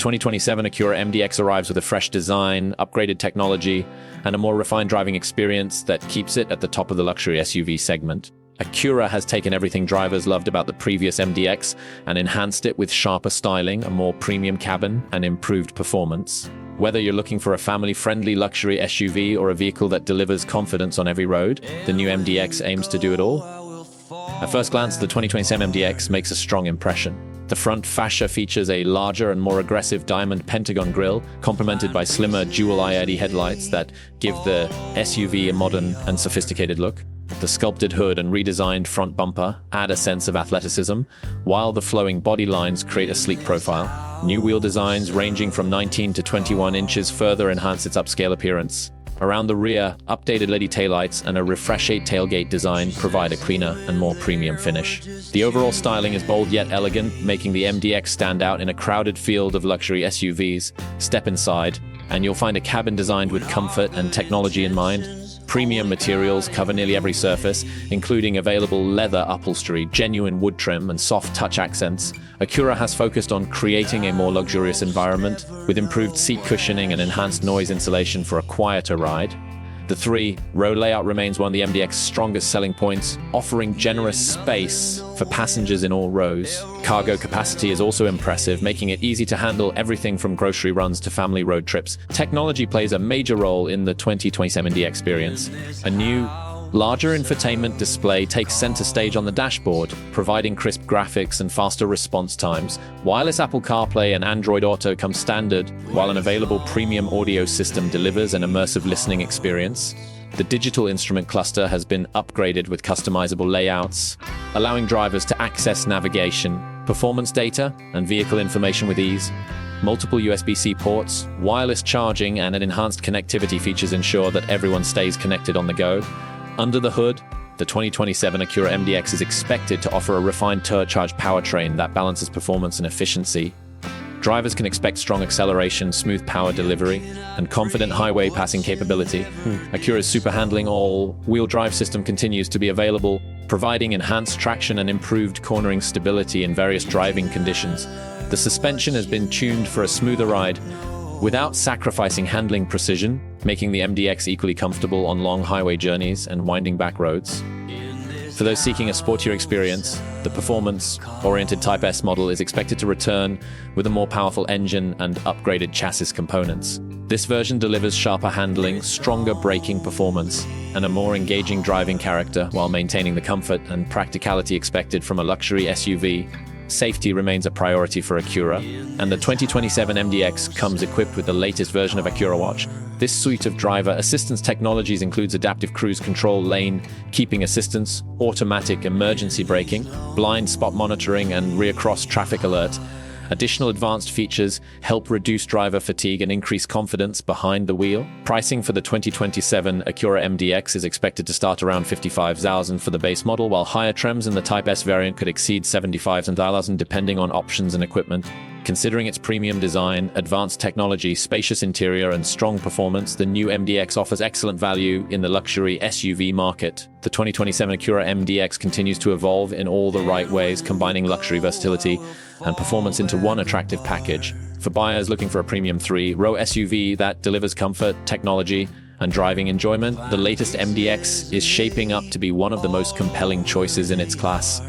2027 Acura MDX arrives with a fresh design, upgraded technology, and a more refined driving experience that keeps it at the top of the luxury SUV segment. Acura has taken everything drivers loved about the previous MDX and enhanced it with sharper styling, a more premium cabin, and improved performance. Whether you're looking for a family-friendly luxury SUV or a vehicle that delivers confidence on every road, the new MDX aims to do it all. At first glance, the 2027 MDX makes a strong impression. The front fascia features a larger and more aggressive diamond pentagon grille, complemented by slimmer dual IID headlights that give the SUV a modern and sophisticated look. The sculpted hood and redesigned front bumper add a sense of athleticism, while the flowing body lines create a sleek profile. New wheel designs ranging from 19 to 21 inches further enhance its upscale appearance. Around the rear, updated LED taillights and a refreshed tailgate design provide a cleaner and more premium finish. The overall styling is bold yet elegant, making the MDX stand out in a crowded field of luxury SUVs. Step inside, and you'll find a cabin designed with comfort and technology in mind. Premium materials cover nearly every surface, including available leather upholstery, genuine wood trim, and soft touch accents. Acura has focused on creating a more luxurious environment, with improved seat cushioning and enhanced noise insulation for a quieter ride. The three-row layout remains one of the MDX's strongest selling points, offering generous space for passengers in all rows. Cargo capacity is also impressive, making it easy to handle everything from grocery runs to family road trips. Technology plays a major role in the 2027 MDX experience. A new, larger infotainment display takes center stage on the dashboard, providing crisp graphics and faster response times. Wireless Apple CarPlay and Android Auto come standard, while an available premium audio system delivers an immersive listening experience. The digital instrument cluster has been upgraded with customizable layouts, allowing drivers to access navigation, performance data, and vehicle information with ease. Multiple USB-C ports, wireless charging, and an enhanced connectivity features ensure that everyone stays connected on the go. Under the hood, the 2027 Acura MDX is expected to offer a refined turbocharged powertrain that balances performance and efficiency. Drivers can expect strong acceleration, smooth power delivery, and confident highway passing capability. Acura's super handling all-wheel drive system continues to be available, providing enhanced traction and improved cornering stability in various driving conditions. The suspension has been tuned for a smoother ride, without sacrificing handling precision, making the MDX equally comfortable on long highway journeys and winding back roads. For those seeking a sportier experience, the performance-oriented Type S model is expected to return with a more powerful engine and upgraded chassis components. This version delivers sharper handling, stronger braking performance, and a more engaging driving character while maintaining the comfort and practicality expected from a luxury SUV. Safety remains a priority for Acura, and the 2027 MDX comes equipped with the latest version of Acura Watch. This suite of driver assistance technologies includes adaptive cruise control, lane keeping assistance, automatic emergency braking, blind spot monitoring, and rear cross traffic alert. Additional advanced features help reduce driver fatigue and increase confidence behind the wheel. Pricing for the 2027 Acura MDX is expected to start around $55,000 for the base model, while higher trims in the Type S variant could exceed $75,000 depending on options and equipment. Considering its premium design, advanced technology, spacious interior, and strong performance, the new MDX offers excellent value in the luxury SUV market. The 2027 Acura MDX continues to evolve in all the right ways, combining luxury versatility and performance into one attractive package. For buyers looking for a premium three-row SUV that delivers comfort, technology, and driving enjoyment, the latest MDX is shaping up to be one of the most compelling choices in its class.